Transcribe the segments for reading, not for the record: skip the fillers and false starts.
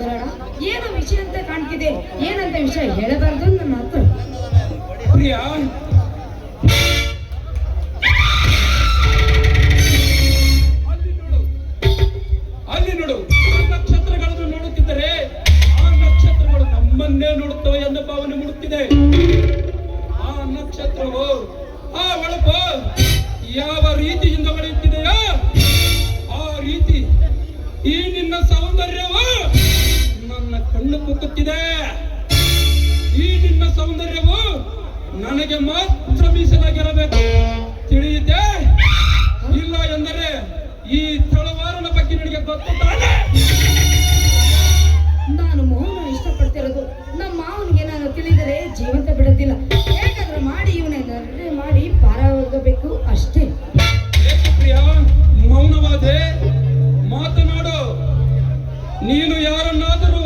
ಗರಡ, ಏನೋ ವಿಷಯ ಅಂತ ಕಾಣ್ತಿದೆ. ಏನಂತ ವಿಷಯ ಹೇಳಬಾರ್ದು ನನ್ನ ಹತ್ರ. ಪ್ರಿಯಾ, ಅಲ್ಲಿ ನೋಡು, ನಕ್ಷತ್ರಗಳನ್ನು ನೋಡುತ್ತಿದ್ದರೆ ಆ ನಕ್ಷತ್ರಗಳು ನಮ್ಮನ್ನೇ ನೋಡುತ್ತವೆ ಎಂಬ ಭಾವನೆ ಮೂಡುತ್ತಿದೆ. ಆ ನಕ್ಷತ್ರವು ಆ ಹೊಳಪು ಯಾವ ರೀತಿಯಿಂದ ಹೊಳೆಯುತ್ತಿದೆಯೋ ಆ ರೀತಿ ಈ ನಿನ್ನ ಸೌಂದರ್ಯವು ನನ್ನ ಕಣ್ಣು ಕುಕ್ಕುತ್ತಿದೆ. ಈ ನಿನ್ನ ಸೌಂದರ್ಯವು ನನಗೆ ಮಾತ್ರ ಮೀಸಲಾಗಿರಬೇಕು, ತಿಳಿಯುತ್ತೆ? ಇಲ್ಲ ಎಂದರೆ ಈ ತಳವಾರನ ಬಗ್ಗೆ ನಿನಗೆ ಗೊತ್ತು ತಾನೆ? ನಾನು ಮೋಹನ ಇಷ್ಟಪಡ್ತಿರೋದು. ನಮ್ಮ ಮಾವನಿಗೆ ನಾನು ತಿಳಿದರೆ ಜೀವಂತ ಬಿಡುತ್ತಿಲ್ಲ. ಹೇಗಾದ್ರೂ ಮಾಡಿ ಇವನೇ ಮಾಡಿ ಪಾರಾಗಬೇಕು ಅಷ್ಟೇ. ಏಕೆ ಪ್ರಿಯಾ ಮೌನವಾದೆ? ಮಾತನಾಡು. ನೀನು ಯಾರನ್ನಾದರೂ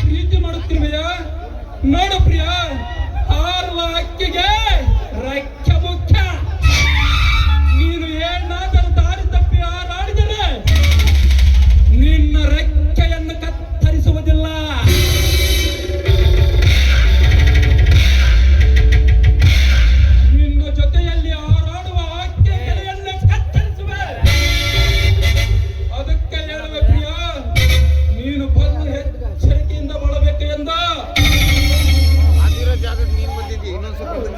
ಪ್ರೀತಿ ಮಾಡುತ್ತಿರುವೆಯಾ? ನೋಡು ಪ್ರಿಯಾ, ಹಾರುವ ಹಕ್ಕಿಗೆ ರೆಕ್ಕೆ ಮುಖ್ಯ. ನೀನು ಏನಾದರೂ ದಾರಿ ತಪ್ಪಿ ಹಾರಾಡಿದರೆ ನಿನ್ನ ರೆಕ್ಕೆಯನ್ನು ಕತ್ತರಿಸುವುದಿಲ್ಲ. ನಿನ್ನ ಜೊತೆಯಲ್ಲಿ ಹಾರಾಡುವ ಹಕ್ಕಿ ತಲೆಯನ್ನು ಕತ್ತರಿಸುವೆ. ಅದಕ್ಕೆ ಹೇಳುವೆ ಪ್ರಿಯಾ, ನೀನು ಬಲು ಎಚ್ಚರಿಕೆಯಿಂದ ಬಾಳಬೇಕು ಎಂದ.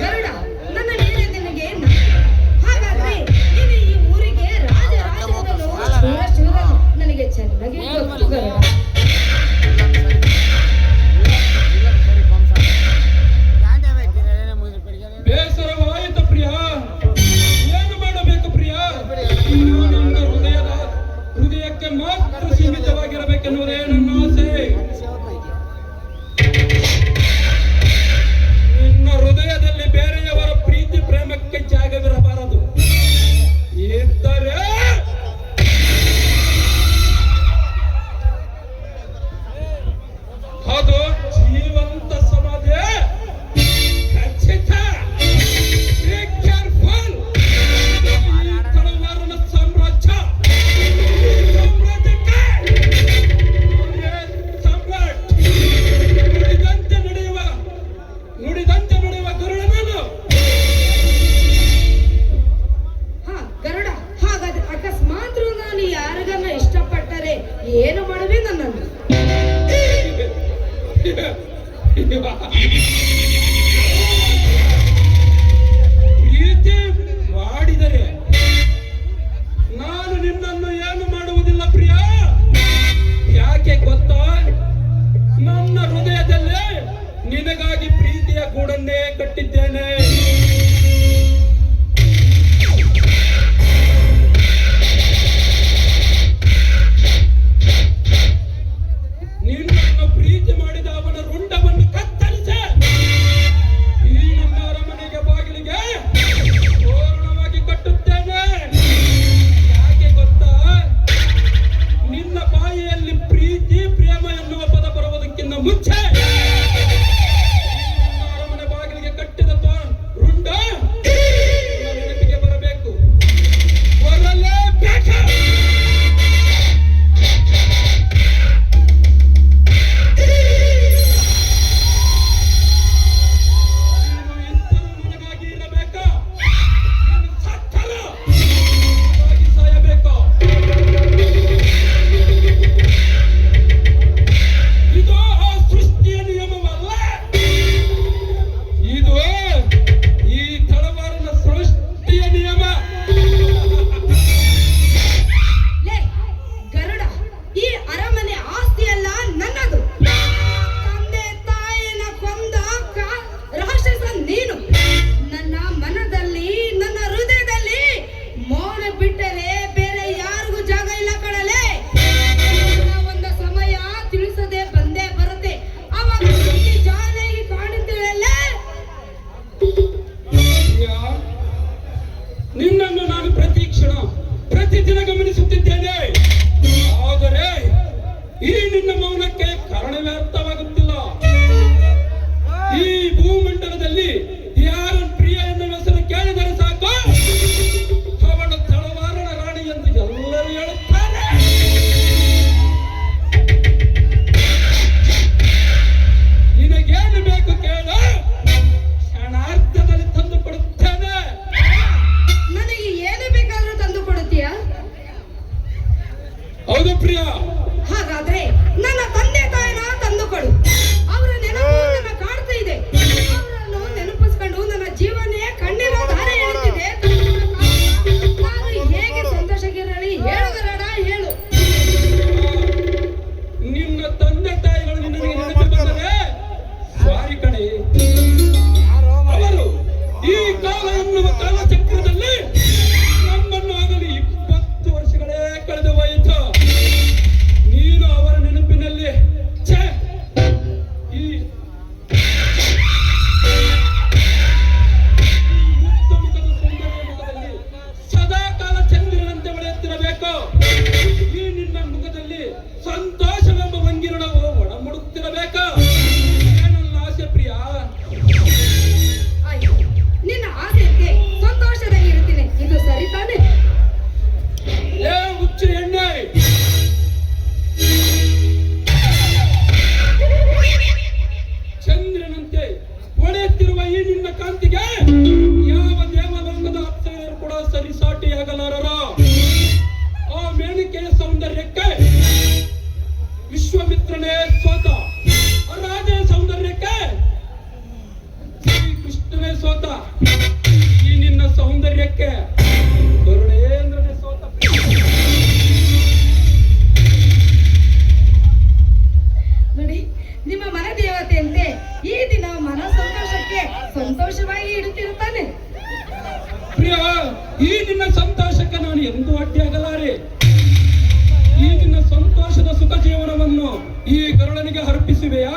ಗರುಡ, ನನ್ನ ಮೇಲೆ ನಿನಗೆ ಹಾಗಾದ್ರೆ ನೀನು ಈ ಊರಿಗೆ ಶೂರ ನನಗೆ ಚೆನ್ನಾಗಿ ಗೊತ್ತು ಗರುಡ. ಬೇಸರವಾಯಿತು ಪ್ರಿಯಾ, ಏನು ಮಾಡಬೇಕು ಪ್ರಿಯಾ? ನನ್ನ ಹೃದಯಕ್ಕೆ ಮಾತ್ರ ಸೀಮಿತವಾಗಿರಬೇಕೆನ್ನುವುದೇ ನನ್ನ ಆಸೆ. ನಿನ್ನ ಹೃದಯದಲ್ಲಿ ಬೇರೆಯವರ ಪ್ರೀತಿ ಪ್ರೇಮಕ್ಕೆ ಜಾಗವಿರಬಾರದು. ಇದ್ದರೆ ಅದು ಜೀವಂತ ಸಮಾಧಿ. ಖಚಿತ. Be careful. ಈ ತಳವಾರನ ಸಾಮ್ರಾಜ್ಯ, ಸಾಮ್ರಾಜ್ಯಕ್ಕೆ ಸಾಮ್ರಾಟ್. ನುಡಿದಂತೆ ನಡೆಯುವ ಗರುಡನನ್ನು. ಹಾ ಗರುಡ, ಹಾಗಾದ್ರೆ ಅಕಸ್ಮಾತ್ ನಾನು ಯಾರಿಗನ್ನ ಇಷ್ಟಪಟ್ಟರೆ ಏನು ಮಾಡುವೆ ನನ್ನನ್ನು? ಪ್ರೀತಿ ಮಾಡಿದರೆ ನಾನು ನಿನ್ನನ್ನು ಏನು ಮಾಡುವುದಿಲ್ಲ ಪ್ರಿಯಾ. ಯಾಕೆ ಗೊತ್ತಾ? ನನ್ನ ಹೃದಯದಲ್ಲಿ ನಿನಗಾಗಿ ಪ್ರೀತಿಯ ಗೂಡನ್ನೇ ಕಟ್ಟಿದ್ದೇನೆ. ನಿನ್ನನ್ನು ಪ್ರೀತಿ ಮಾಡಿದ ಅವನ ರುಂಡವನ್ನು ಕತ್ತರಿಸಿ ಈ ನನ್ನ ಅರಮನೆಗೆ ಬಾಗಿಲಿಗೆ ತೋರಣವಾಗಿ ಕಟ್ಟುತ್ತೇನೆ. ಯಾಕೆ ಗೊತ್ತಾ? ನಿನ್ನ ಬಾಯಿಯಲ್ಲಿ ಪ್ರೀತಿ ಪ್ರೇಮ ಎನ್ನುವ ಪದ ಬರುವುದಕ್ಕಿಂತ ಮುಂಚೆ ಈ ನನ್ನ ಅರಮನೆ ಬಾಗಿಲಿಗೆ ಕಟ್ಟಿದ ಸೋತ ರಾಜನ ಸೌಂದರ್ಯಕ್ಕೆ ಶ್ರೀಕೃಷ್ಣನೇ ಸೋತ. ಈ ನಿನ್ನ ಸೌಂದರ್ಯಕ್ಕೆ ಗರುಡೇಂದ್ರನೇ ಸೋತ. ನೋಡಿ, ನಿಮ್ಮ ಮನ ದೇವತೆಯಂತೆ ಈ ದಿನ ಮನ ಸಂತೋಷಕ್ಕೆ ಸಂತೋಷವಾಗಿ ಇಡುತ್ತಿರುತ್ತಾನೆ. ಪ್ರಿಯ, ಈ ನಿನ್ನ ಸಂತೋಷಕ್ಕೆ ನಾನು ಎಂದೂ ಅಡ್ಡಿಯಾಗಲಾರೆ. ಈ ನಿನ್ನ ಸಂತೋಷದ ಸುಖ ಜೀವನವನ್ನು ಈ ಗರುಡನಿಗೆ ಅರ್ಪಿಸುವೆಯಾ?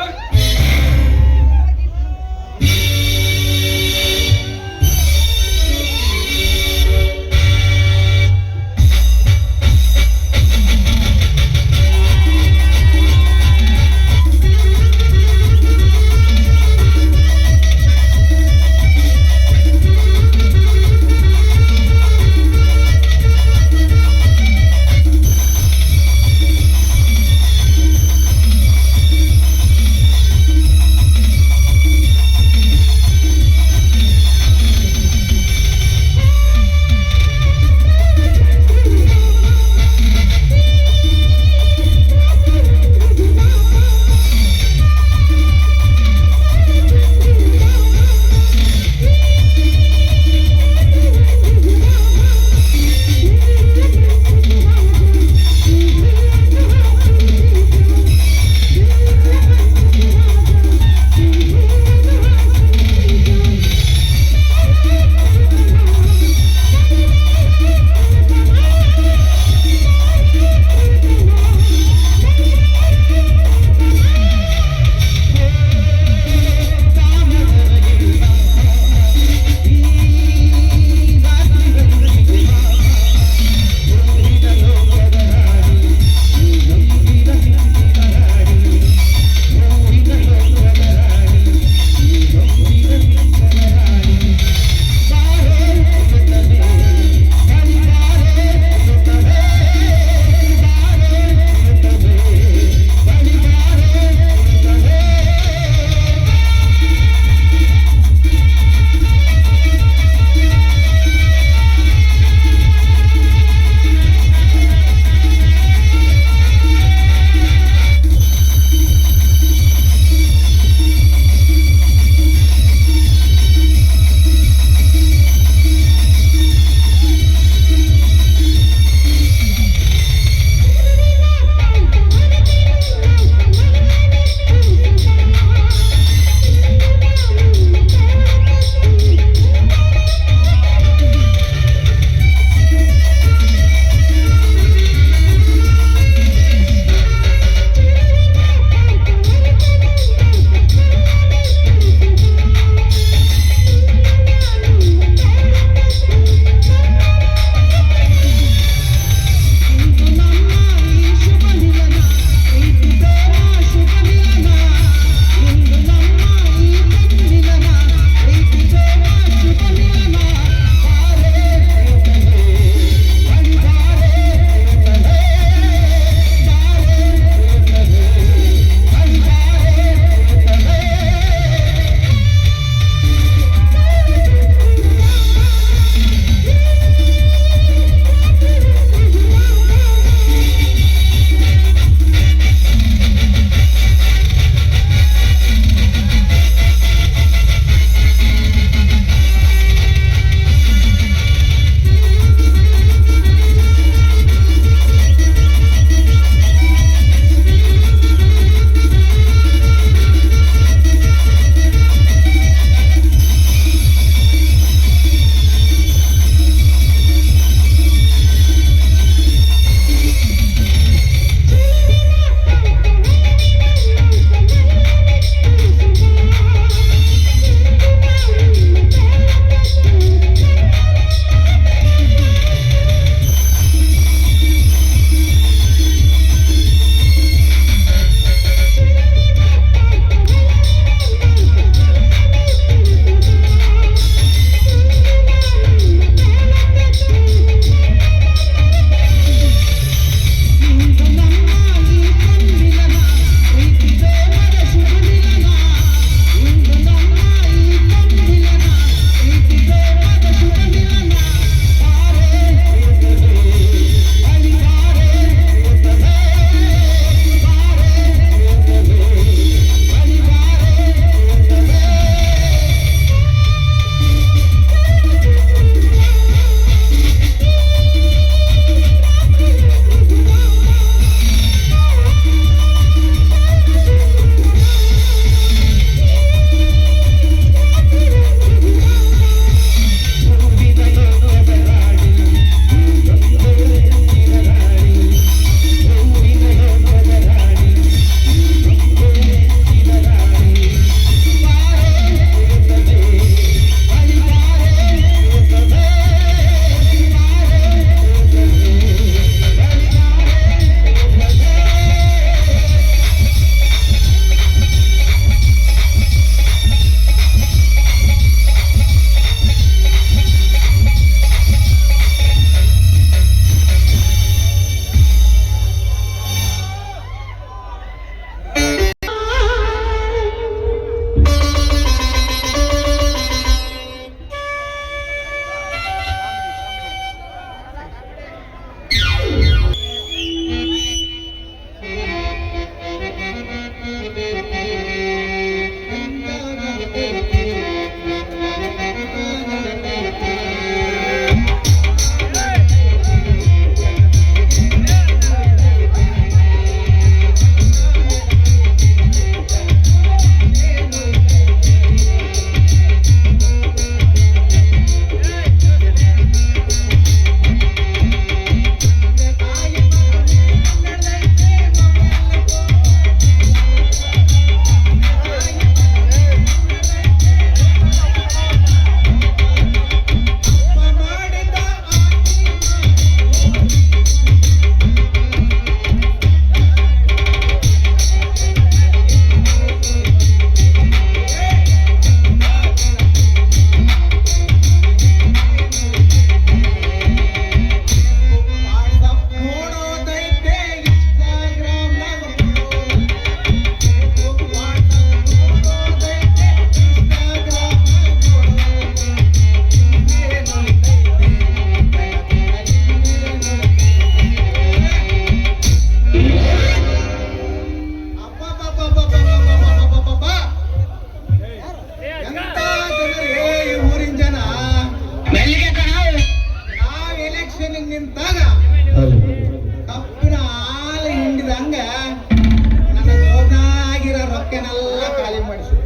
ರೊಕ್ಕನೆಲ್ಲ ಖಾಲಿ ಮಾಡಿಸಿ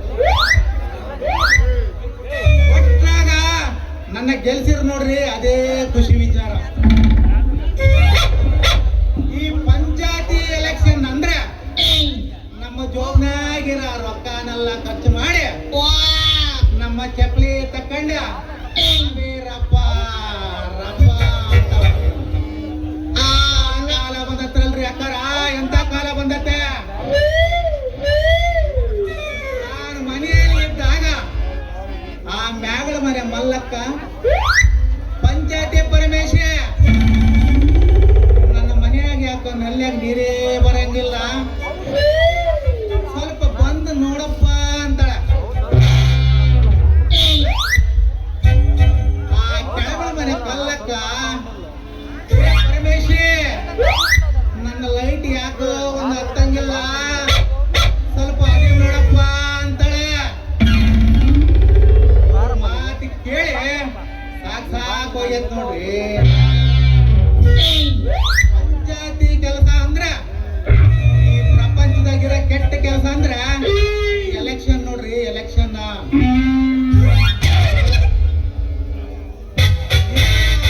ಒಟ್ಟಾಗ ನನ್ನ ಗೆಲ್ಸಿರ್ ನೋಡ್ರಿ ಅದೇ ಖುಷಿ ವಿಚಾರ. ಈ ಪಂಚಾಯತಿ ಎಲೆಕ್ಷನ್ ಅಂದ್ರೆ ನಮ್ಮ ಜೋಬ್ನಾಗಿರ ರೊಕ್ಕನೆಲ್ಲ ಖರ್ಚು ಮಾಡಿ ನಮ್ಮ ಚಪ್ಪಲಿ ತಕೊಂಡ ರಪ್ಪ ರಪ್ಪ ಅಂತ ಆ ಕಾಲ ಬಂದತ್ರಲ್ರಿ ಅಕ್ಕಾರ, ಎಂತ ಕಾಲ ಬಂದತ್ತೆ. ನಾನು ಮನೆಯಲ್ಲಿ ಇದ್ದಾಗ ಆ ಮ್ಯಾಗಳ ಮನೆ ಮಲ್ಲಕ್ಕ ಪಂಚಾಯತಿ ಪರಮೇಶಿ ನನ್ನ ಮನೆಯಾಗ ಯಾಕೋ ನಲ್ಯಾಗ ನೀರೇ ಬರಂಗಿಲ್ಲ, ಸ್ವಲ್ಪ ಬಂದು ನೋಡಪ್ಪ ಅಂತಾಳ. ಆ ಕೆಳಗಳ ಮನೆ ಕಲ್ಲಕ್ಕ ಪರಮೇಶಿ ನನ್ನ ಲೈಟ್ ಯಾಕೋ ಒಂದು ಹತ್ತಂಗಿಲ್ಲ, ಸ್ವಲ್ಪ ಅದೇ ನೋಡಪ್ಪ ಅಂತಾಳೆ. ಮಾತು ಕೇಳಿ ಸಾಕು ಹೋಗ್ಯತ್ ನೋಡ್ರಿ. ಪಂಚಾಯತಿ ಕೆಲಸ ಅಂದ್ರ ಈ ಪ್ರಪಂಚದಾಗಿರೋ ಕೆಟ್ಟ ಕೆಲಸ ಅಂದ್ರ ಎಲೆಕ್ಷನ್ ನೋಡ್ರಿ, ಎಲೆಕ್ಷನ್.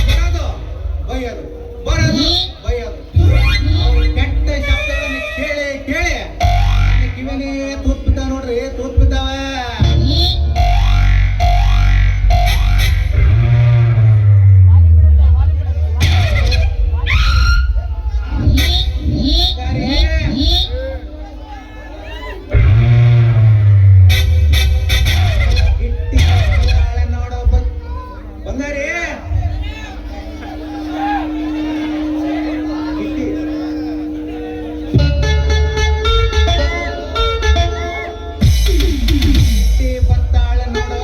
ಬರೋದು ಬೈಯೋದು, ಬರೋದು ಬೈಯೋದು. ಅವ್ರ ಕೆಟ್ಟ ಶಬ್ದಗಳನ್ನು ಕೇಳಿ ಕೇಳಿ ನನ್ನ ಕಿವಿನೇ ತೂತ್ ಬಿದ್ದಾವ ನೋಡ್ರಿ, ತೂತ್ ಬಿದ್ದಾವ. ನೋಡೋ ಬಂದಾರಿ ಬತ್ತಾಳ ನೋಡೋ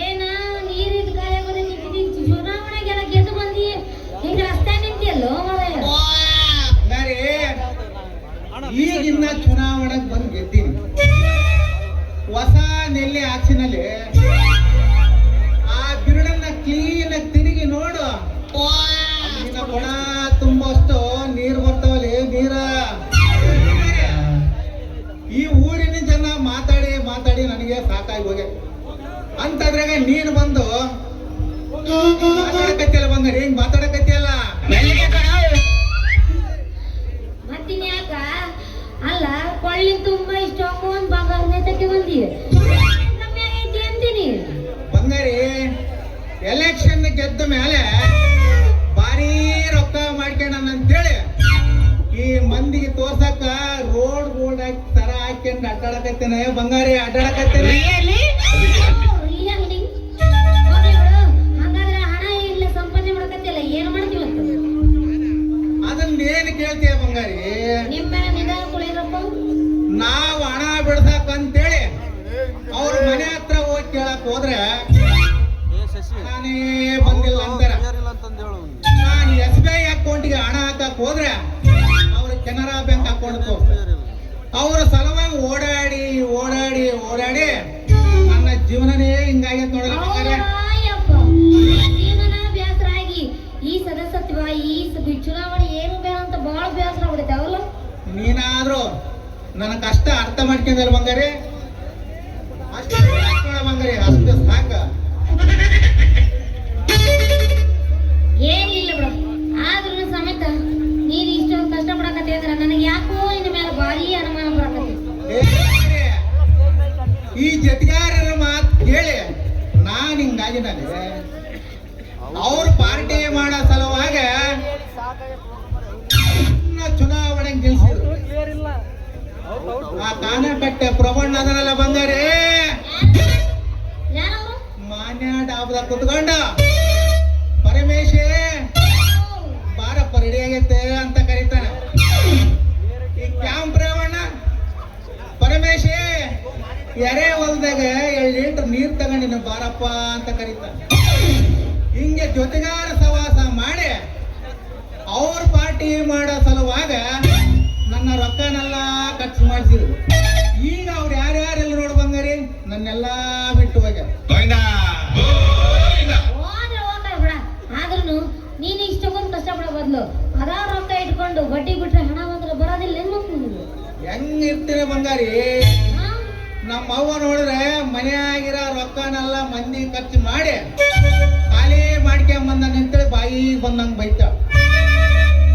ಏನ ನೀರಿನ ಕಾಲ ಚುನಾವಣೆಗೆಲ್ಲ ಗೆದ್ದು ಬಂದಿ ಹಿಂಗ ರಸ್ತೆ ನಿಂತಿಯಲ್ಲೋ ಮಾರಾಯ. ಹಂಗಾರೆ ಈಗಿನ್ನ ಚುನಾವಣೆಗೆ ಬಂದು ಗೆದ್ದೀನಿ. ಹೊಸ ನೆಲ್ಲಿ ಆಕ್ಷನಲ್ಲಿ ಆ ಬಿರುಡನ್ನ ಕ್ಲೀನಾಗಿ ತಿರುಗಿ ನೋಡು, ನಿನ್ನ ಕೊಡ ತುಂಬಷ್ಟು ನೀರು ಬರ್ತಾವಲ್ಲಿ ನೀರ. ಈ ಊರಿನ ಜನ ಮಾತಾಡಿ ಮಾತಾಡಿ ನನಗೆ ಸಾಕಾಗಿ ಹೋಗಿ ಅಂತದ್ರಾಗ ನೀನು ಬಂದು ಮಾತಾಡಕತ್ತಿಯಲ್ಲ ಬಂಗಾರಿ, ಹಿಂಗ್ ಮಾತಾಡಕತ್ತಿಯಲ್ಲ. ಮತ್ತಿನ ಯಾಕ ಅಲ್ಲ ಕೊಳ್ಳಿ ತುಂಬಾ ಇಷ್ಟೊಂದು ಒಂದ್ ಬಂಗಾರ ನೇತಕ್ಕೆ ಬಂದಿ ಕಮ್ಮಿ ಆಗೈತಿ ಅಂತೀನಿ. ಬಂಗಾರಿ ಎಲೆಕ್ಷನ್ ಗೆದ್ದ ಮೇಲೆ ಭಾರಿ ರೊಕ್ಕ ಮಾಡ್ಕೊಂಡಂತೇಳಿ ಈ ಮಂದಿಗೆ ತೋರ್ಸಕ್ಕ ರೋಡ್ ರೋಡ್ ಹಾಕಿ ತರ ಹಾಕ್ಯಂಡು ಅಡ್ಡಾಡಕತ್ತೇನೆ ಬಂಗಾರಿ, ಅಡ್ಡಾಡಕತ್ತೇನೆ. ಹಂಗಾದ್ರೆ ಹಣ ಇಲ್ಲ ಸಂಪಾದನೆ ಮಾಡಕತ್ತಿಲ್ಲ, ಏನ್ ಮಾಡ್ತೀವಿ ಅಂತ ಅದನ್ನ ಏನ್ ಕೇಳ್ತೀಯ ಬಂಗಾರಿ? ನಿಮ್ಮ ಮೇಲೆ ನಿಧಾನ ಕುಳಿರಪ್ಪ. ನಾವು ಹಣ ಬಿಡ್ಸಕ್ಕಂತೇಳಿ ಅವ್ರ ಮನೆ ಹತ್ರ ಹೋಗಿ ಕೇಳಕ್ ಹೋದ್ರೆ ನಾನೇ ಬಂದಿಲ್ಲ ಅಂತಾರ. ನಾನು SBI ಅಕೌಂಟ್ಗೆ ಹಣ ಹಾಕಕ್ ಹೋದ್ರೆ ಅವ್ರ ಕೆನರಾ ಬ್ಯಾಂಕ್ ಅಕೌಂಟ್ ತೋರಿಸ್ತಾರೆ. ಅವ್ರ ಸಲುವಾಗಿ ಓಡಾಡಿ ಓಡಾಡಿ ಓಡಾಡಿ ನನ್ನ ಜೀವನನೇ ಹಿಂಗಾಗೈತೆ ನೋಡ್ರಿ ಬಂಗಾರಿ. ಯಪ್ಪ, ಜೀವನ ಬೇಸರ ಆಗಿ ಈ ಸದಸ್ಯತ್ವ ಈ ಚುನಾವಣೆ ಏನು ಬೇಡ ಅಂತ ಬಹಳ ಬೇಸರ ಆಗ್ಬಿಡುತ್ತೆ ಅವಲ್ಲ. ನೀನಾದ್ರೂ ನನ್ನ ಕಷ್ಟ ಅರ್ಥ ಮಾಡ್ಕೊಂಡಲ್ಲ ಬಂಗಾರಿ, ಅಷ್ಟು ಬಂಗಾರಿ, ಅಷ್ಟು ಸಾಕ. ಏನಿಲ್ಲ ಬಿಡು, ಆದ್ರೂ ಸಮೇತ ನೀನ್ ಇಷ್ಟೊಂದು ಕಷ್ಟ ಪಡಕತ್ತಿ ಅಂದ್ರೆ ನನಗೆ ಯಾಕೋ ಇನ್ನ ಮೇಲೆ ಭಾರಿ ಅನುಮಾನ ಬರಕತ್ತಿ. ಈ ಜೊತೆಗಾರರ ಮಾತು ಕೇಳಿ ನಾನು ಹಿಂಗಾಗಿ ನನಗೆ ಅವ್ರ ಪಾರ್ಟಿ ಮಾಡೋ ಸಲುವಾಗ ಚುನಾವಣೆ ಗೆಲ್ಸಿದ್ರು. ಆ ಕಾನಕಟ್ಟೆ ಪ್ರಬಂಧ ಅದನ್ನೆಲ್ಲ ಬಂಗಾರಿ ಯಾರವ್ರು? ಮಾನ್ಯ ಡಾಬ್ದಾಗ ಕುತ್ಕೊಂಡ ಪರಮೇಶಿ ಬಾರಪ್ಪ ರೆಡಿ ಆಗೈತೆ ಅಂತ ಕರೀತಾನೆ. ಈ ಕ್ಯಾಂಪ್ ರೇವಣ್ಣ ಪರಮೇಶಿ ಎರೆ ಹೊಲ್ದಾಗ 2 ಲೀಟರ್ ನೀರ್ ತಗೊಂಡಿನ ಬಾರಪ್ಪ ಅಂತ ಕರೀತಾನೆ. ಹಿಂಗೆ ಜೊತೆಗಾರ ಸವಾಸ ಮಾಡಿ ಅವ್ರ ಪಾರ್ಟಿ ಮಾಡೋ ಸಲುವಾಗ ನನ್ನ ರೊಕ್ಕನೆಲ್ಲ ಖರ್ಚು ಮಾಡಿಸಿದ್ರು. ಈಗ ಅವ್ರು ಯಾರ್ಯಾರೆಲ್ಲ ನೋಡ್ ಬಂಗಾರಿ ನನ್ನೆಲ್ಲ ಬಿಟ್ಟು ಹೋಗ್ಯಾರ. ಹೋದ್ರೆ ಹೋಗ್ತಾರೆ ಬಿಡ. ಆದ್ರೂ ನೀನು ಇಷ್ಟಕ್ಕೊಂದು ಕಷ್ಟಪಡೋ ಬದ್ಲು ಅದಾ ರೊಕ್ಕ ಇಟ್ಕೊಂಡು ಬಡ್ಡಿ ಬಿಟ್ರೆ ಹಣ ಬಂದ್ರೆ ಬರೋದಿಲ್ಲ ಏನ್ ಮಾಡ್ತೀನಿ? ಹೆಂಗಿರ್ತೀರ ಬಂಗಾರಿ? ನಮ್ಮ ಅವ್ವ ನೋಡಿದ್ರೆ ಮನೆಯಾಗಿರೋ ರೊಕ್ಕನೆಲ್ಲ ಮಂದಿ ಖರ್ಚು ಮಾಡಿ ಖಾಲಿ ಮಾಡ್ಕೊಂಬಂದ ನಿಂತೇಳಿ ಬಾಯಿ ಬಂದಂಗ ಬೈತ.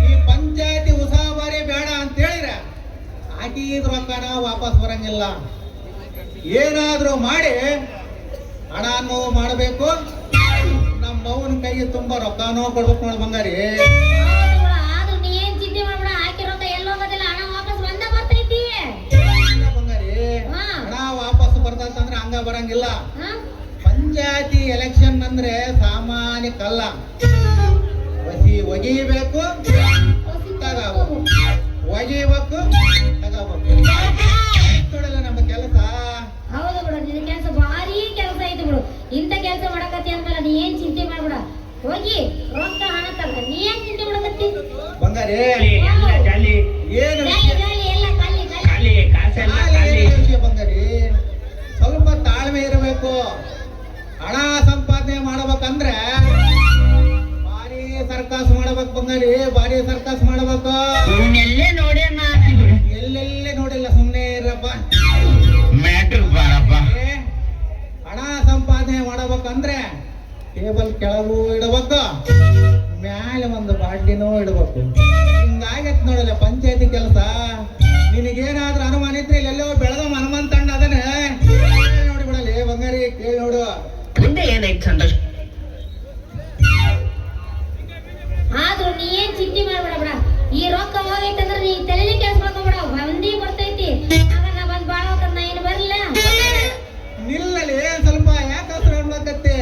ಈ ಪಂಚಾಯತಿ ಉಸಾಬರಿ ಬೇಡ ಅಂತ ಹೇಳಿದ್ರೆ ಹಾಕಿದ ರೊಕ್ಕನ ವಾಪಸ್ ಬರಂಗಿಲ್ಲ. ಏನಾದ್ರೂ ಮಾಡಿ ಹಣನೂ ಮಾಡಬೇಕು, ನಮ್ಮ ಅವ್ವನ ಕೈಗೆ ತುಂಬಾ ರೊಕ್ಕನೂ ಕೊಡ್ಬೇಕು ನೋಡಿ ಬಂಗಾರಿ. ಆದ್ರೂ ನೀ ಏನ್ ಚಿಂತೆ ಮಾಡ್ಬೇಡ, ಹಾಕಿ ರೊಕ್ಕ ಎಲ್ಲೋಗೋದಿಲ್ಲ, ಹಣ ವಾಪಸ್ ಬಂದ ಬರ್ತೈತಿ. ಬಂಗಾರಿ ಹಾ. ಹಣ ವಾಪಸ್ ಬರ್ತಂದ್ರೆ ಹಂಗ ಬರಂಗಿಲ್ಲ. ಹಾ? ಪಂಚಾಯತಿ ಎಲೆಕ್ಷನ್ ಅಂದ್ರೆ ಸಾಮಾನ್ಯ ಕಲ್ಲ. ಒಗಿಬೇಕು ತಗೋಬೇಕು, ಒಗಿಬೇಕು ತಗೋಬೇಕು. ನೋಡಲ್ಲ ನಮ್ಮ ಕೆಲಸ. ಹೌದು ಬಿಡು, ನಿನ್ನ ಕೆಲಸ ಭಾರಿ ಕೆಲಸ ಐತಿ ಬಿಡು. ಇಂಥ ಕೆಲಸ ಮಾಡಕತ್ತಿ ಅಂದ್ಮೇಲೆ ನೀ ಏನ್ ಚಿಂತೆ ಮಾಡ್ಬೇಡ, ಹೋಗಿ ರೊಕ್ಕ ಹಣ ತಗ. ನೀ ಏನ್ ಚಿಂತೆ ಮಾಡಕತ್ತಿ? ಬಂಗಾರಿ ಏನು ಗಾಲಿ ಗಾಲಿ ಎಲ್ಲ ಖಾಲಿ ಖಾಲಿ. ವಿಷಯ ಬಂಗಾರಿ? ಸ್ವಲ್ಪ ತಾಳ್ಮೆ ಇರಬೇಕು. ಹಣ ಸಂಪಾದನೆ ಮಾಡ್ಬೇಕಂದ್ರೆ ಭಾರಿ ಸರ್ಕಸ್ ಮಾಡ್ಬೇಕು ಬಂಗಾರಿ, ಭಾರಿ ಸರ್ಕಸ್ ಮಾಡ್ಬೇಕು. ಎಲ್ಲೆಲ್ಲೇ ನೋಡಿಲ್ಲ, ಸುಮ್ಮನೆ ಇರಪ್ಪ. ಹಣ ಸಂಪಾದನೆ ಮಾಡಬೇಕಂದ್ರೆ ಟೇಬಲ್ ಕೆಳಗೂ ಇಡಬೇಕು, ಮ್ಯಾಲೆ ಒಂದು ಬಾಟ್ಲಿನೂ ಇಡಬೇಕು. ಹಿಂಗಾಗೈತ್ ನೋಡಲ್ಲ ಪಂಚಾಯತಿ ಕೆಲಸ. ನಿನಗೇನಾದ್ರೂ ಅನುಮಾನ ಇದ್ರೆ ಇಲ್ಲೆಲ್ಲೋ ಬೆಳೆದ ಹನುಮಂತಣ್ಣ ಅದನ್ನ ನೋಡಿ ಬಿಡಲಿ ಬಂಗಾರಿ, ಕೇಳಿ ನೋಡು. ಮುಂದೆ ಏನಾಯ್ತು ಸಂತೋಷ್? ಆದ್ರೂ ನೀ ಏನ್ ಚಿಂತೆ ಮಾಡ್ಬೇಡ ಬಿಡ. ಈ ರೊಕ್ಕ ಹೋಗೈತಂದ್ರೆ ನೀ ತಲೆನೇ ಕೆಲಸ ಮಾಡ್ಕೊಬೇಡ, ಬಂದಿ ಬರ್ತೈತಿ. ಆಗ ನಾ ಬಂದ್ ಬಾಳ ಹೊತ್ತ ನಾ ಏನು ಬರ್ಲಿಲ್ಲ. ನಿಲ್ಲಲಿ ಸ್ವಲ್ಪ, ಯಾಕೆ ಹತ್ರ ಮಾಡ್ಲಕತ್ತೆ?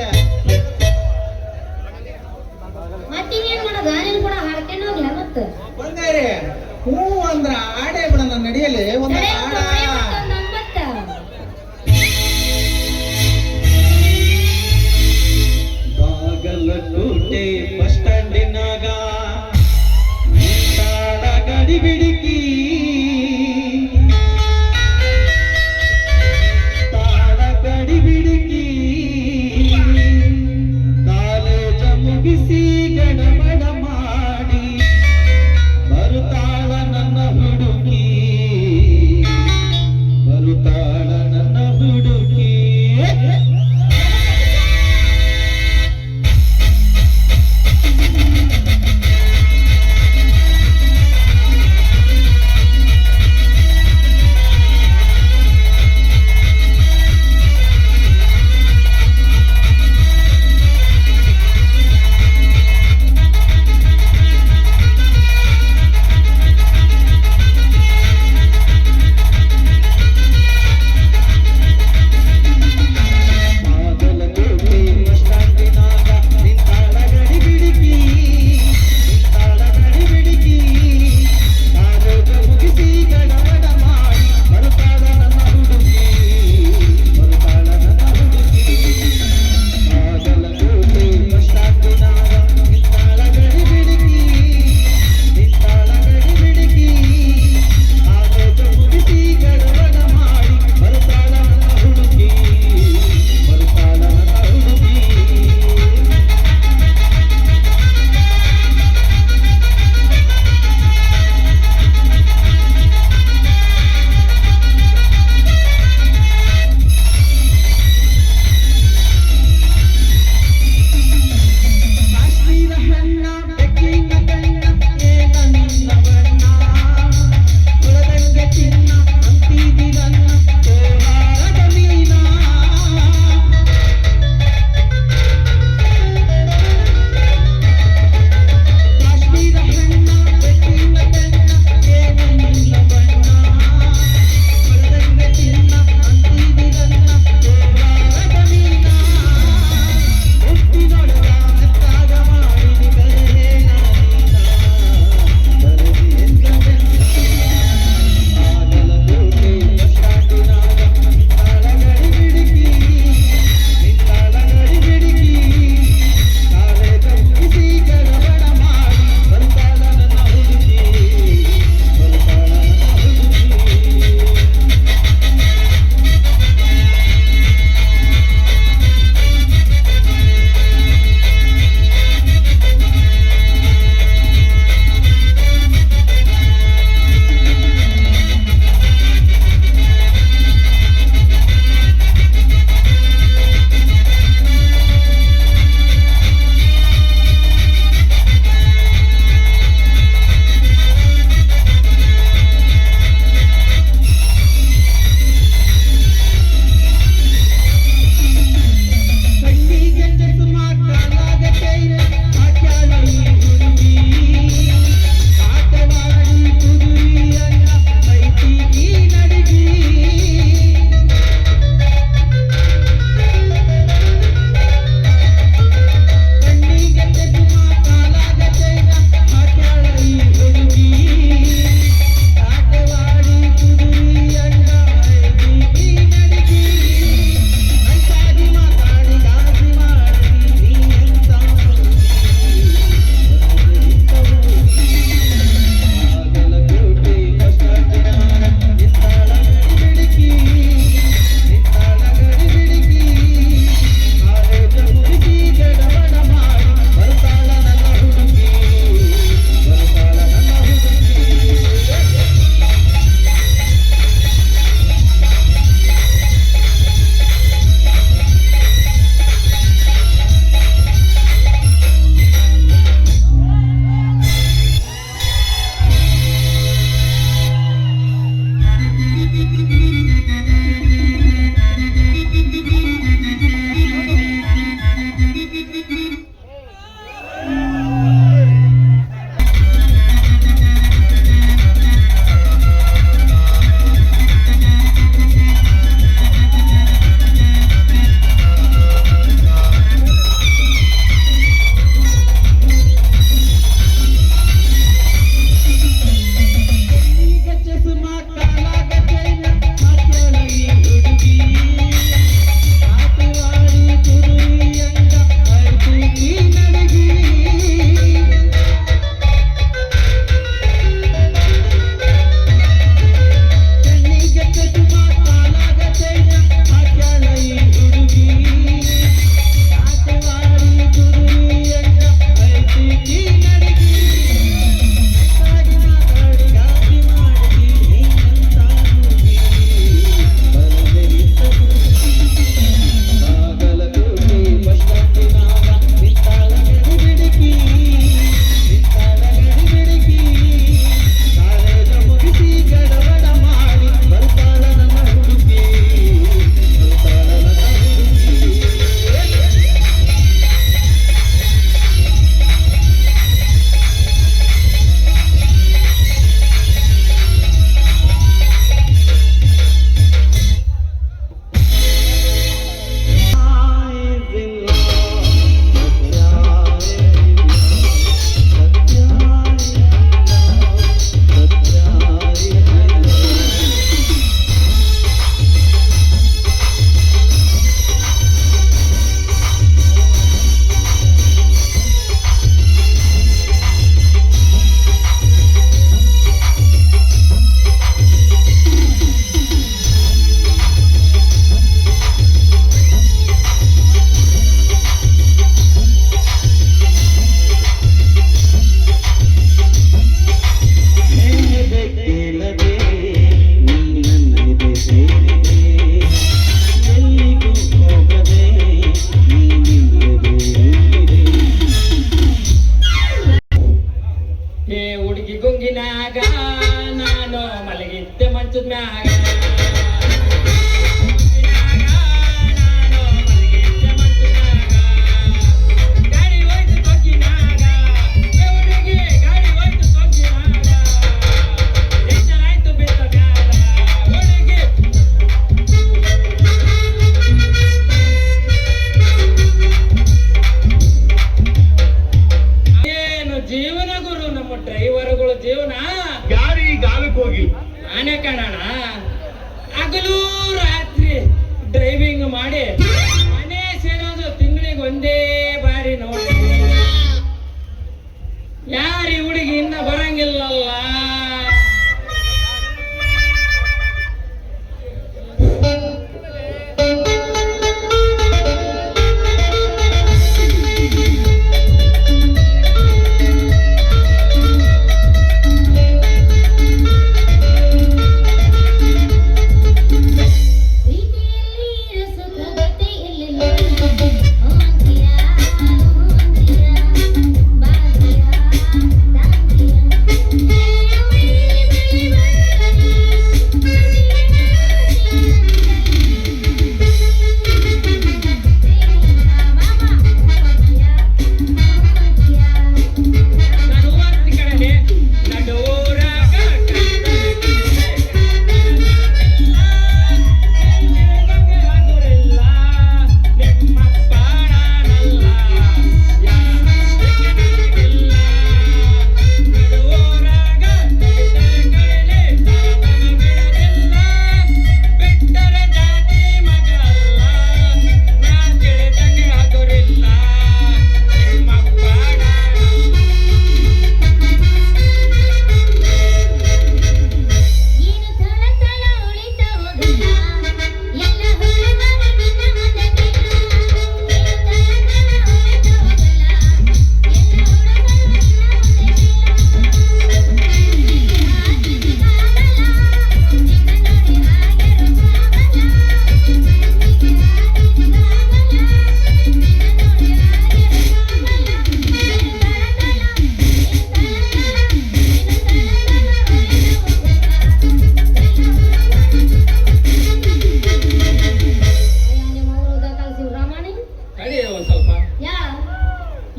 ಮತ್ತಿನ್ನೇನ್ ಮಾಡೋದು? ನೀನ್ ಕೂಡ ಹಾಡ್ಕೊಂಡು ಹೋಗ್ಲ ಮತ್ತ ಬಂಗಾರಿ ಹೂ ಅಂದ್ರ ಆಡೇ ಬಿಡ ನನ್ನ ನಡಿಯಲಿ ಒಂದು ಆಡ.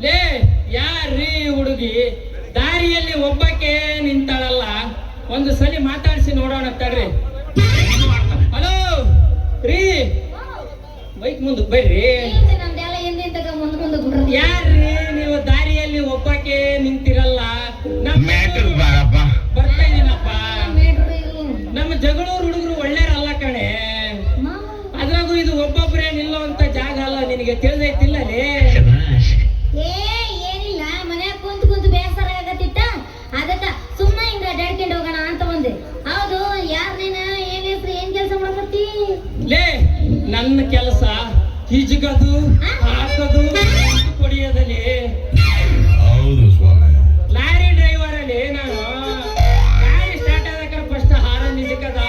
ಲೇ ಯಾರ್ರೀ ಹುಡುಗಿ ದಾರಿಯಲ್ಲಿ ಒಬ್ಬಕ್ಕೆ ನಿಂತಾಳಲ್ಲ, ಒಂದು ಸಲ ಮಾತಾಡಿಸಿ ನೋಡೋಣ ತಡ್ರಿ. ಹಲೋ ರೀ, ಬೈಕ್ ಮುಂದಕ್ಕೆ ಬರ್ರಿ. ನಮ್ದೆಲ್ಲ ಹಿಂದಿನ ತಗ ಮುಂದ್ ಬಿಡ್ರಿ. ಯಾರ್ರೀ ನೀವು ದಾರಿಯಲ್ಲಿ ಒಬ್ಬಕ್ಕೆ ನಿಂತಿರಲ್ಲ? ಬರ್ತಾ ಇದೀನಪ್ಪ. ನಮ್ಮ ಜಗಳೂರು ಹುಡುಗರು ಒಳ್ಳೆಯರಲ್ಲ ಕಣೆ. ಅದ್ರಾಗೂ ಇದು ಒಬ್ಬೊಬ್ಬರೇ ನಿಲ್ಲುವಂತ ಜಾಗ ಅಲ್ಲ, ನಿನಗೆ ತಿಳಿದೈತಿಲ್ಲ ಲೇ. ಏನಿಲ್ಲ, ಮನ್ಯಾಗ ಕುಂತ್ ಬೇಸರ ಆಗತ್ತಿತ್ತ, ಅದಕ್ಕ ಸುಮ್ಮನೆ ಹಿಂಗ ಅಡ್ಡಾಡ್ಕೊಂಡು ಹೋಗೋಣ ಅಂತ ಬಂದೆ. ಹೌದು, ಯಾರ್ ನೀನ? ಏನ್ ಹೆಸ್ರು? ಏನ್ ಕೆಲಸ ಮಾಡಕತ್ತಿ? ಲೇ ನನ್ನ ಕೆಲಸ ಹಿಜುಗದು, ಹಾಕೋದು, ಕೊಡಿಯೋದಲ್ಲಿ. ಹೌದು ಸ್ವಾಮಿ. ಲಾರಿ ಡ್ರೈವರ್ ಅಲ್ಲಿ ನಾನು. ಗಾಡಿ ಸ್ಟಾರ್ಟ್ ಆದಕ್ಕ ಫಸ್ಟ್ ಹಾರನ್ ಹಿಜಕದ,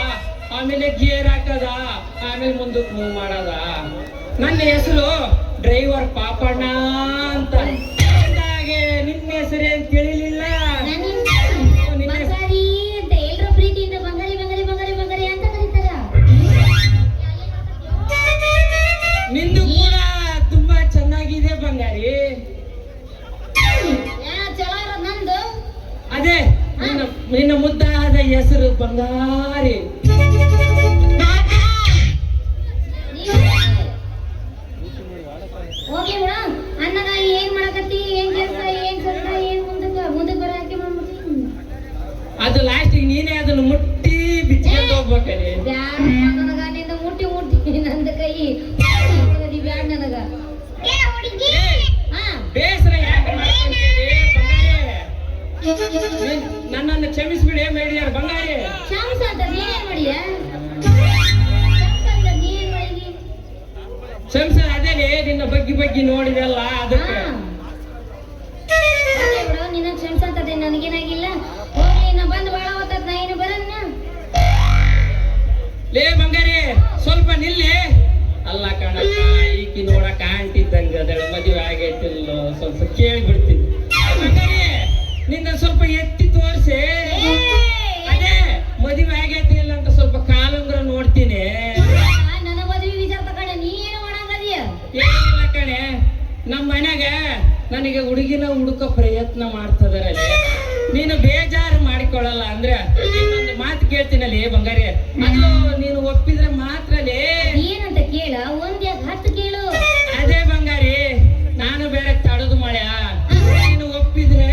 ಆಮೇಲೆ ಗೇರ್ ಹಾಕದ, ಆಮೇಲೆ ಮುಂದಕ್ಕೆ ಮೂವ್ ಮಾಡದ. ನನ್ನ ಹೆಸರು ಡ್ರೈವರ್ ಪಾಪಣ್ಣ ಅಂತ. ಹಾಗೆ ನಿನ್ನ ಹೆಸರು ಏನ್ ತಿಳಿಲಿಲ್ಲ? ಬಂಗಾರಿ ಅಂತ ಎಲ್ರ ಪ್ರೀತಿಯಿಂದ ಬಂಗಾರಿ ಬಂಗಾರಿ ಬಂಗಾರಿ ಬಂಗಾರಿ ಅಂತ ಕರೀತಾರ. ನಿಂದು ಕೂಡ ತುಂಬಾ ಚೆನ್ನಾಗಿದೆ ಬಂಗಾರಿ. ಚಲೋ ಇರೋದ್ ನಂದು. ಅದೇ ನಿನ್ನ ಮುದ್ದಾದ ಹೆಸರು ಬಂಗಾರಿ. ಹೋಗ್ಲಿ ಬಿಡ. ಅನ್ನಗ ಏನ್ ಮಾಡಕತ್ತಿ? ಏನ್ ಕೆಲಸ? ಏನ್ ಸತ್ತ? ಏನ್ ಮುಂದಕ್ಕೆ ಬರ ಹಾಕಿ ಮಾಡ್ಬಿಡ್ತೀನಿ. ಅದು ಲಾಸ್ಟಿಗೆ ನೀನೇ ಅದನ್ನು ಮುಟ್ಟಿ ಬಿಚ್ಕೊಂಡು ಹೋಗ್ಬೇಕಲ್ಲಿ. ಬ್ಯಾಡ ನನಗ, ನಿಂದ ಮುಟ್ಟಿ ಮುಟ್ಟಿ ನಂದ ಕೈ ಬ್ಯಾಡ ನನಗ. ಬೇಸರ ಯಾಕೆ ಮಾಡ್ಕೊಂತೀರಿ ಬಂಗಾರಿ? ನನ್ನನ್ನು ಕ್ಷಮಿಸ್ಬಿಡಿ ಮೇಡಿಯಾರ್ ಬಂಗಾರಿ. ಚಾನ್ಸ್ ಅಂತ ನೀನೇನ್ ಮಾಡಿಯ? ಚಾನ್ಸ್ ಅಂತ ನೀನೇನ್ ಮಾಡಿ? ಕ್ಷಮಿಸ ಅದೇನೆ ನಿನ್ನ ಬಗ್ಗಿ ನೋಡಿದಲ್ಲ ಅದಕ್ಕೆ. ಬಿಡು, ನಿನ್ನ ಕ್ಷಮಿಸ ಅಂತದೆ, ನನಗೇನಾಗಿಲ್ಲ. ಹೋಗ್ಲಿ, ನಾ ಬಂದು ಬಾಳ ಹೊತ್ತದ, ನಾ ಏನು ಬರನ್ನ. ಲೇ ಬಂಗಾರಿ ಸ್ವಲ್ಪ ನಿಲ್ಲಿ. ಅಲ್ಲ ಕಣಪ್ಪ, ಈಕಿ ನೋಡಕ್ ಆಂಟಿದ್ದಂಗ ಅದಳ ಮದುವೆ ಆಗೈತಿಲ್ಲ, ಸ್ವಲ್ಪ ಕೇಳ್ಬಿಡ್ತೀನಿ. ಬಂಗಾರಿ ನಿನ್ನ ಸ್ವಲ್ಪ ಎತ್ತಿ ತೋರ್ಸೆ. ಅದೇ ಮದುವೆ ಆಗೈತಿ ಇಲ್ಲ ಅಂತ ಸ್ವಲ್ಪ ಕಾಲಂಗ್ರ ನೋಡ್ತೀನಿ. ನನ್ನ ಮದುವೆ ವಿಚಾರ ತಗೊಂಡೆ ನೀ ಏನು ಮಾಡಂಗದಿಯ? ಏನಿಲ್ಲ ಕಣೆ, ನಮ್ಮ ಮನ್ಯಾಗ ನನಗೆ ಹುಡುಗಿನ ಹುಡುಕೋ ಪ್ರಯತ್ನ ಮಾಡ್ತದಾರಲ್ಲಿ. ನೀನು ಬೇಜಾರು ಮಾಡಿಕೊಳ್ಳಲ್ಲ ಅಂದ್ರೆ ಇನ್ನೊಂದು ಮಾತು ಕೇಳ್ತೀನಲ್ಲಿ ಬಂಗಾರಿ, ಅದು ನೀನು ಒಪ್ಪಿದ್ರೆ ಮಾತ್ರಲೇ. ಏನಂತ ಕೇಳ? ಒಂದ್ ಯಾಕೆ 10 ಕೇಳು. ಅದೇ ಬಂಗಾರಿ, ನಾನು ಬೇರೆ ತಡದು ಮಳೆ. ನೀನು ಒಪ್ಪಿದ್ರೆ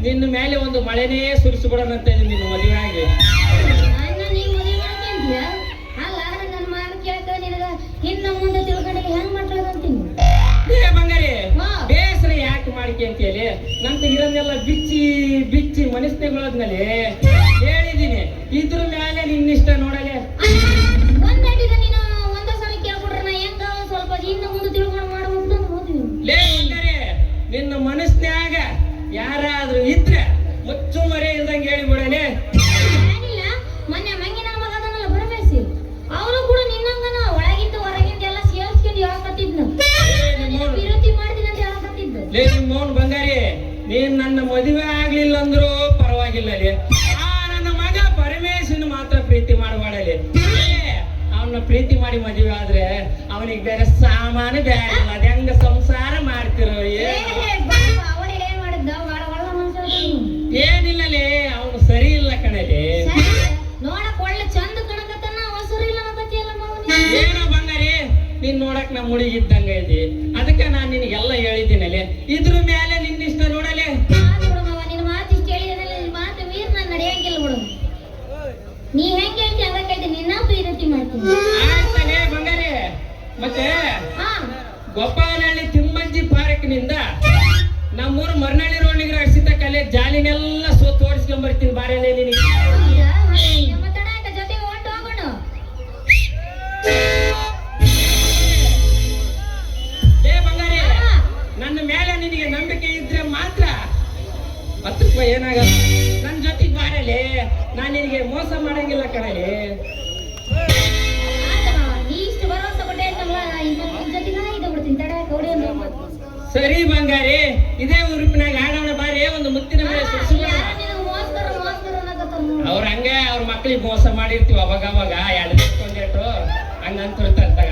ನಿನ್ನ ಮೇಲೆ ಒಂದು ಮಳೆನೇ ಸುರಿಸ್ಬಿಡೋಣಂತ ಇದೀನಿ ನಿನ್ನ ಮದುವೆ ಆಗಿ. ನನ್ನ ನೀ ಮದುವೆ ಮಾಡ್ಕೊಂತೀಯ? ಅಲ್ಲ, ನನ್ನ ಮಾತು ಕೇಳಕ ನಿನಗ ಇನ್ನ ಮುಂದೆ ತಿಳ್ಕೊಂಡಾಗ ಹೆಂಗ್ ಮಾಡ್ಕೊಳ್ಳೋದಂತೀನಿ? ಏ ಬಂಗಾರಿ, ಹಾ. ಬೇಸರ ಯಾಕೆ ಮಾಡ್ಕೊಂತೇಳಿ? ನಂತ ಇರೋದನ್ನೆಲ್ಲ ಬಿಚ್ಚಿ ಮನಸ್ಸಿನೊಳದ್ನಲ್ಲಿ ಹೇಳಿದೀನಿ. ಇದ್ರ ಮೇಲೆ ನಿನ್ನಿಷ್ಟ ನೋಡಲೆ. ಒಂದಾಟಿಗ ನೀನು ಒಂದೇ ಸಲ ಕೇಳ್ಬಿಟ್ರೆ ನಾ ಹೆಂಗ ಸ್ವಲ್ಪ ಇನ್ನ ಮುಂದೆ ತಿಳ್ಕೊಂಡು ಮಾಡ್ಬೇಕು ಮದುವೆ. ಲೇ ಬಂಗಾರಿ, ನಿನ್ನ ಮನಸ್ಸಿನಾಗ ಯಾರಾದ್ರೂ ಇದ್ರೆ ಮುಚ್ಚು ಮರೆ ಇಲ್ದಂಗೆ ಹೇಳಿಬಿಡಲೆ. ಏನಿಲ್ಲ, ಮೊನ್ನೆ ಮಂಗಿನ ಮಗ ಅದನ್ನಲ್ಲ ಬರಬೇಸಿ, ಅವನು ಕೂಡ ನಿನ್ನಂಗನ ಒಳಗಿಂದ ಹೊರಗಿಂದ ಎಲ್ಲ ಸೇರ್ಸ್ಕೊಂಡು ಹೇಳಕತ್ತಿದ್ನು. ವಿರೋಧಿ ಮಾಡ್ತೀನಿ ಅಂತ ಹೇಳಕತ್ತಿದ್ದು. ಲೇ ನಿಮ್ಮ ಮೌನ್ ಬಂಗಾರಿ, ನೀನ್ ನನ್ನ ಮದುವೆ ಆಗ್ಲಿಲ್ಲ ಅಂದ್ರೂ ಪರವಾಗಿಲ್ಲ ಲೇ. ನನ್ನ ಮಗ ಪರಮೇಶನ್ ಮಾತ್ರ ಪ್ರೀತಿ ಮಾಡಬಾಡಲಿ. ಅವನ ಪ್ರೀತಿ ಮಾಡಿ ಮದುವೆ ಆದ್ರೆ ಅವನಿಗೆ ಬೇರೆ ಸಾಮಾನು ಬೇರೆ ಇಲ್ಲ. ಅದ ಹೆಂಗ ಸಂಸಾರ ಮಾಡ್ತಿರೋ ಅವಳು ಏನ್ ಮಾಡಿದ್ದ? ಬಾಳ ಒಳ್ಳೆ ಮನುಷ್ಯ. ಏನಿಲ್ಲ ಲೇ, ಅವನು ಸರಿ ಇಲ್ಲ ಕಣಲೆ. ನೋಡಕ್ ಒಳ್ಳೆ ಚಂದ ಕಣಕತ್ತನ, ಅವಸರು ಇಲ್ಲ ಅನ್ನಕತ್ತಿಯಲ್ಲ ಮಾವನಿ. ಏನೋ ಬಂಗಾರಿ, ನೀನ್ ನೋಡಕ್ ನಮ್ಮ ಹುಡುಗಿದ್ದಂಗ ಇದ್ದಿ, ಅದಕ್ಕೆ ನಾನು ನಿನಗೆಲ್ಲ ಹೇಳಿದ್ದೀನಲೆ. ಇದ್ರ ಮೇಲೆ ನಿನ್ನಿಷ್ಟ ನೋಡಲೆ. ಮಾತು ಬಿಡು ಮಾವ, ನಿನ್ನ ಮಾತು ಇಷ್ಟ ಹೇಳಿದ್ರೆ ನಿನ್ನ ಮಾತು ಮೀರ್ ನಾನು ನಡೆಯಂಗಿಲ್ಲ ಬಿಡು. ನೀ ಹೆಂಗ್ ಹೇಳ್ತಿ ಹಂಗ ಕೇಳ್ತೀನಿ, ನಿನ್ನ ಪ್ರೀತಿ ಮಾಡ್ತೀನಿ. ಆಯ್ತಲೇ ಬಂಗಾರಿ. ಮತ್ತೆ ಹಾ, ಗೋಪಾಲಹಳ್ಳಿ ತಿಮ್ಮಜ್ಜಿ ಪಾರ್ಕ್ನಿಂದ ನಮ್ಮೂರು ಮರ್ನಳ್ಳಿ ರೋಡ್ನಿಗೆ ರಕ್ಷಿತ ಕಲೆ ಜಾಲಿನೆಲ್ಲ ತೋರಿಸ್ಕೊಂಡ್ ಬರ್ತೀನಿ ಬಾರಲ್ಲೇ ನಿನಗೆ. ಹೌದಾ? ನಮ್ಮ ತಡ ಆಯ್ತಾ? ಜೊತೆಗೆ ಹೊಂಟು ಹೋಗೋಣ. ಲೇ ಬಂಗಾರಿ, ನನ್ನ ಮೇಲೆ ನಿನಗೆ ನಂಬಿಕೆ ಇದ್ರೆ ಮಾತ್ರ 10 ರೂಪಾಯಿ ಏನಾಗಲ್ಲ. ನನ್ನ ಜೊತೆಗೆ ಬಾರಲೆ, ನಾನು ನಿನಗೆ ಮೋಸ ಮಾಡಂಗಿಲ್ಲ ಕಣಲೆ. ಆಯ್ತಾ ಮಾವ, ನೀ ಇಷ್ಟು ಭರವಸೆ ಕೊಟ್ಟೆ ಅಂತಲ್ಲ, ಇನ್ನೊಂದು ಜೊತೆಗೆ ಇದು ಬಿಡ್ತೀನಿ. ತಡ ಕೌಡಿ ಒಂದು ಸರಿ ಬಂಗಾರಿ, ಇದೇ ಉರುಪಿನಾಗ ಆಡೋಣ ಬಾರಿ, ಒಂದು ಮುತ್ತಿನ ಮೇಲೆ ಸುರಿಸ್ಬಿಡೋಣ. ಅವ್ರ ಹಂಗೆ ಅವ್ರ ಮಕ್ಳಿಗೆ ಮೋಸ ಮಾಡಿರ್ತೀವಿ ಅವಾಗ 2 ದಿವಸಕ್ಕೊಂದೇಟು ಹಂಗಂತಿರ್ತಾರೆ ತಗ.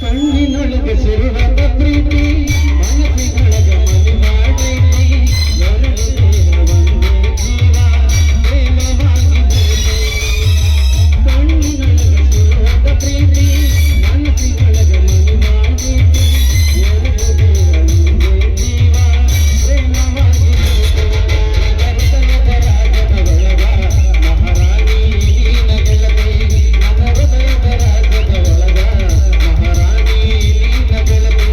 ಕಣ್ಣಿನೊಳಗೆ ಸುರುವದ ಪ್ರೀತಿ ಮನಸ್ಸಿನೊಳಗ ಮನೆ ಮಾಡೈತಿ ನರಳು ಒಂದೇ ಜೀವ ಪ್ರೇಮವಾಗಿದೆ ಕಣ್ಣಿನೊಳಗೆ ಸುರುವದ ಪ್ರೀತಿ ಮನಸ್ಸಿನೊಳಗ ಮನೆ ಮಾಡೈತಿ ನರಳು ಒಂದೇ ಜೀವ ಪ್ರೇಮವಾಗಿದೆ ನರತನದ ರಾಜದ ಒಳಗ ಮಹಾರಾಣಿ ನೀನ ಗೆಳತಿ ನನ್ನ ಹೃದಯದ ರಾಜದ ಒಳಗ ಮಹಾರಾಣಿ ನೀನ ಗೆಳತಿ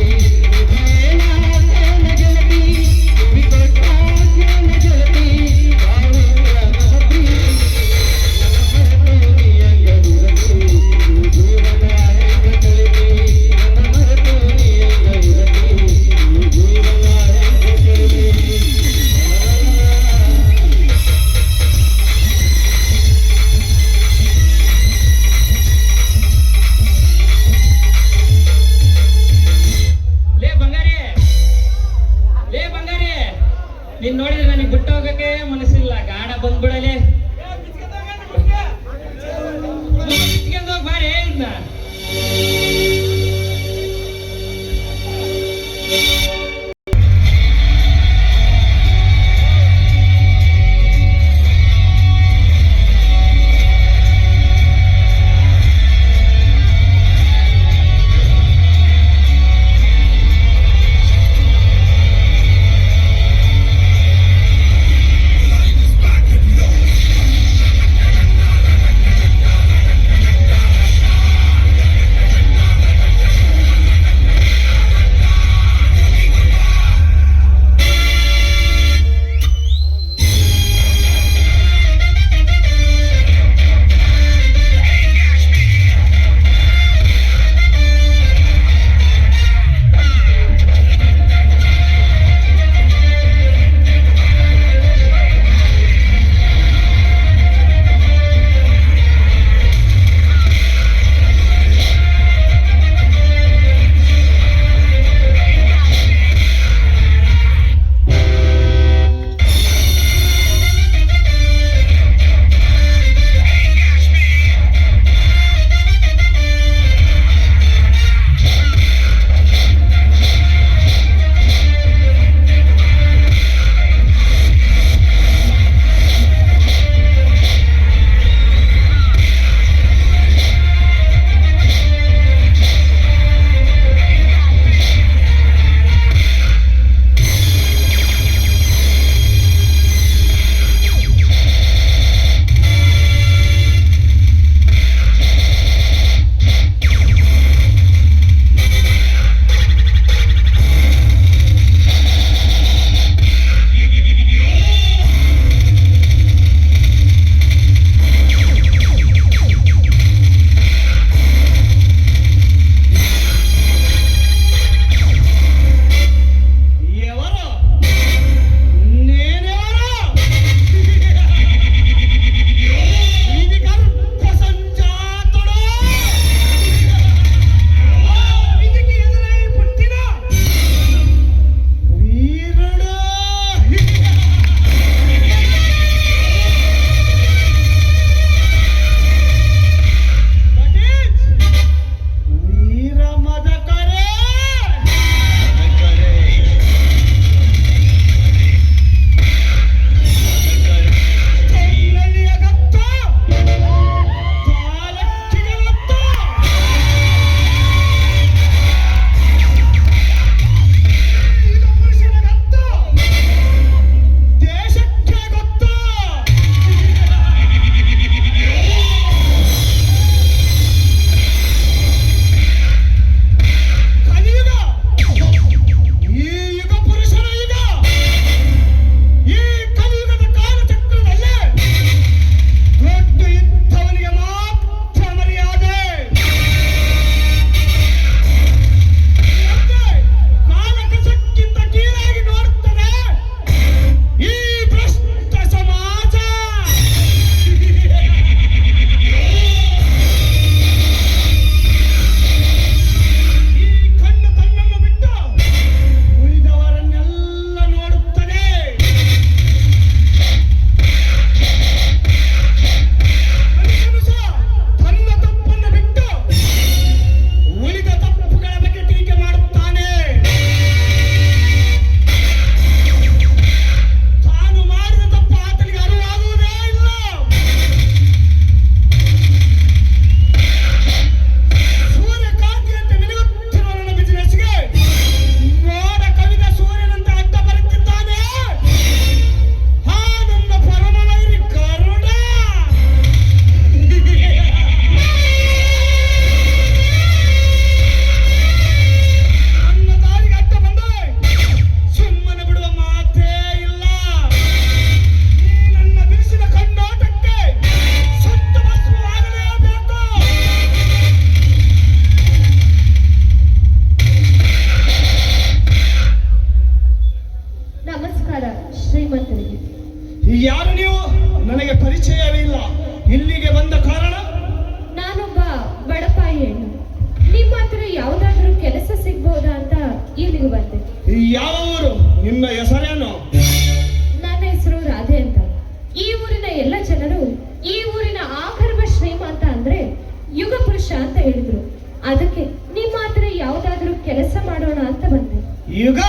ಊರಿಗೂ ಬಂದೆ. ಯಾವ ಊರು? ನಿನ್ನ ಹೆಸರೇನು? ನನ್ನ ಹೆಸರು ರಾಧೆ ಅಂತ. ಈ ಊರಿನ ಎಲ್ಲ ಜನರು ಈ ಊರಿನ ಆಗರ್ಭ ಶ್ರೀಮಂತ ಅಂದ್ರೆ ಯುಗ ಪುರುಷ ಅಂತ ಹೇಳಿದ್ರು. ಅದಕ್ಕೆ ನಿಮ್ಮ ಹತ್ರ ಯಾವ್ದಾದ್ರು ಕೆಲಸ ಮಾಡೋಣ ಅಂತ ಬಂದೆ. ಯುಗ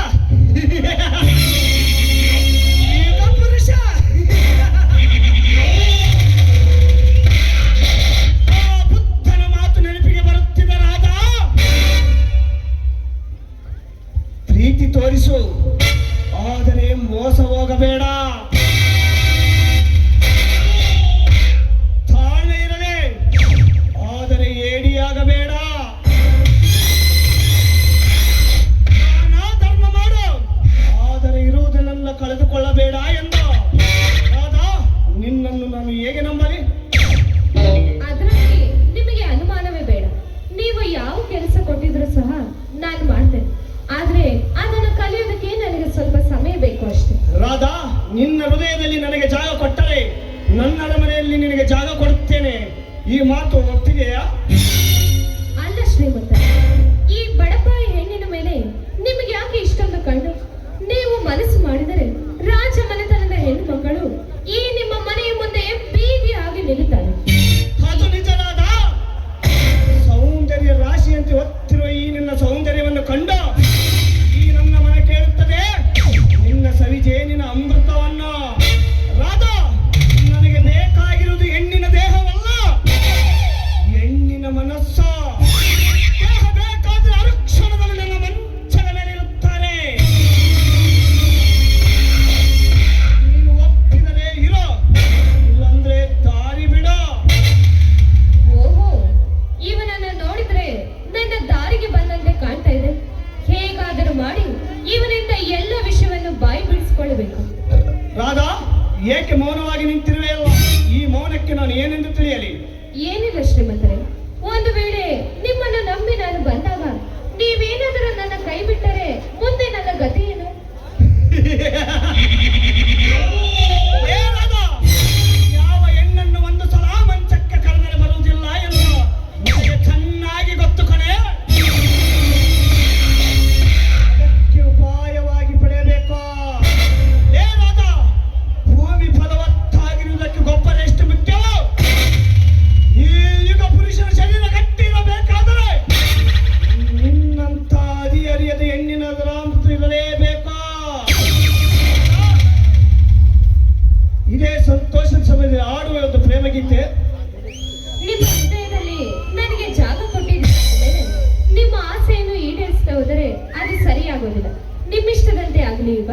ಯುಗ ಪುರುಷ. ಆ ಬುದ್ಧನ ಮಾತು ನೆನಪಿಗೆ ಬರುತ್ತಿದೆ ರಾಧ. ಪ್ರೀತಿ ತೋರಿಸು, ಆದರೆ ಮೋಸ ಹೋಗಬೇಡ. ತಾಳ್ಮೆ ಇರಲಿ, ಆದರೆ ಏಡಿಯಾಗಬೇಡ. ದಾನ ಧರ್ಮ ಮಾಡು, ಆದರೆ ಇರುವುದನ್ನೆಲ್ಲ ಕಳೆದುಕೊಳ್ಳಬೇಡ ಎಂದು. ರಾಧಾ, ನಿನ್ನನ್ನು ನಾನು ಹೇಗೆ ನಂಬಲಿ? ಅದರಲ್ಲಿ ನಿಮಗೆ ಅನುಮಾನವೇ ಬೇಡ. ನೀವು ಯಾವ ಕೆಲಸ ಕೊಟ್ಟಿದ್ರು ಸಹ ನಾನು ಮಾಡ್ತೇನೆ. ಆದ್ರೆ ಅದನ್ನು ಕಲಿಯೋದಕ್ಕೆ ನನಗೆ ಸ್ವಲ್ಪ ಸಮಯ ಬೇಕು ಅಷ್ಟೇ. ರಾಧಾ, ನಿನ್ನ ಹೃದಯದಲ್ಲಿ ನನಗೆ ಜಾಗ ಕೊಟ್ಟರೆ ನನ್ನ ಅರಮನೆಯಲ್ಲಿ ನಿನಗೆ ಜಾಗ ಕೊಡುತ್ತೇನೆ. ಈ ಮಾತು ಒಪ್ಪಿಗೆಯಾ? ಅಲ್ಲ ಶ್ರೀಮಂತ, ಈ ಬಡಪಾಯಿ ಹೆಣ್ಣಿನ ಮೇಲೆ ನಿಮಗೆ ಯಾಕೆ ಇಷ್ಟೊಂದು ಕಣ್ಣು? ನೀವು ಮನಸ್ಸು ಮಾಡಿದರೆ ರಾಜ ಮನೆತನದ ಹೆಣ್ಣು ಮಕ್ಕಳು ಈ ನಿಮ್ಮ ಮನೆಯ ಮುಂದೆ ಬೀದಿಯಾಗಿ ನಿಲ್ಲುತ್ತಾರೆ. ಅದು ನಿಜವಾದ ಸೌಂದರ್ಯ ರಾಶಿಯಂತೆ ಹೊತ್ತಿರುವ ಈ ನಿನ್ನ ಸೌಂದರ್ಯವನ್ನು ಕಂಡು ಈ ನನ್ನ ಮನೆ ಕೇಳುತ್ತದೆ ನಿನ್ನ ಸವಿಜೇನಿನ ಅಮೃತವನ್ನು. ರಾಧಾ, ನನಗೆ ಬೇಕಾಗಿರುವುದು ಹೆಣ್ಣಿನ ದೇಹವಲ್ಲ, ಹೆಣ್ಣಿನ ಮನಸ್ಸು. ದೇಹ ಬೇಕಾದ್ರೆ ಅನುಕ್ಷಣದಲ್ಲಿ ನನ್ನ ಮಂಚದ ಮೇಲೆ ಇರುತ್ತಾರೆ. ನೀನು ಒಪ್ಪಿದರೆ ಇರೋ, ಇಲ್ಲಂದ್ರೆ ದಾರಿ ಬಿಡು. ಓಹೋ, ಇವನನ್ನ ನೋಡಿದ್ರೆ ನನ್ನ ದಾರಿಗೆ ಬಂದಂತೆ ಕಾಣ್ತಾ ಇದೆ. ಹೇಗಾದರೂ ಮಾಡಿ ಇವನಿಂದ ಎಲ್ಲ ವಿಷಯವನ್ನು ಬಾಯಿ ಬಿಡಿಸಿಕೊಳ್ಳಬೇಕು. ರಾಧಾ, ಏಕೆ ಮೌನವಾಗಿ ನಿಂತಿರುವೆ ಅಲ್ವಾ? ಈ ಮೌನಕ್ಕೆ ನಾನು ಏನೆಂದು ತಿಳಿಯಲಿ? ಏನಿಲ್ಲ ಶ್ರೀಮಂತರೇ, ಒಂದು ವೇಳೆ ನಿಮ್ಮನ್ನು ನಂಬಿ ನಾನು ಬಂದಾಗ ನೀವೇನಾದರೂ ನನ್ನ ಕೈ ಬಿಟ್ಟರೆ ಮುಂದೆ ನನ್ನ ಗತಿ ಏನು? ಏ ರಾಧಾ, ಯಾವ ಹೆಣ್ಣನ್ನು ಒಂದು ಸಲ ಮಂಚಕ್ಕೆ ಕರೆದರೆ ಬರುವುದಿಲ್ಲ ಎಂದು ನನಗೆ ಚೆನ್ನಾಗಿ ಗೊತ್ತು ಕಣೆ. ಅದಕ್ಕೆ ಉಪಾಯವಾಗಿ ಪಡೆಯಬೇಕು. ಏ ರಾಧಾ, ಭೂಮಿ ಫಲವತ್ತಾಗಿರುವುದಕ್ಕೆ ಗೊಬ್ಬರ ಎಷ್ಟು ಮುಖ್ಯವೋ ಈ ಯುಗ ಪುರುಷನ ಶರೀರ ಗಟ್ಟಿ ಇರಬೇಕಾದರೆ ನಿನ್ನಂತ ಹದಿಹರಿಯದ ಹೆಣ್ಣಿನ ರಾಮೃತ ಇರಲೇಬೇಕು. ಇದೇ ಸಂತೋಷದ ಸಮಯದಲ್ಲಿ ಆಡುವ ಒಂದು ಪ್ರೇಮ ಗೀತೆ. ನಿಮ್ಮ ಹೃದಯದಲ್ಲಿ ನನಗೆ ಜಾಗ ಕೊಟ್ಟಿದ್ದ ನಿಮ್ಮ ಆಸೆಯನ್ನು ಈಡೇರಿಸ್ತಾ ಹೋದರೆ ಅದು ಸರಿಯಾಗೋದಿಲ್ಲ. ನಿಮ್ಮಿಷ್ಟದಂತೆ ಆಗಲಿ ಈಗ.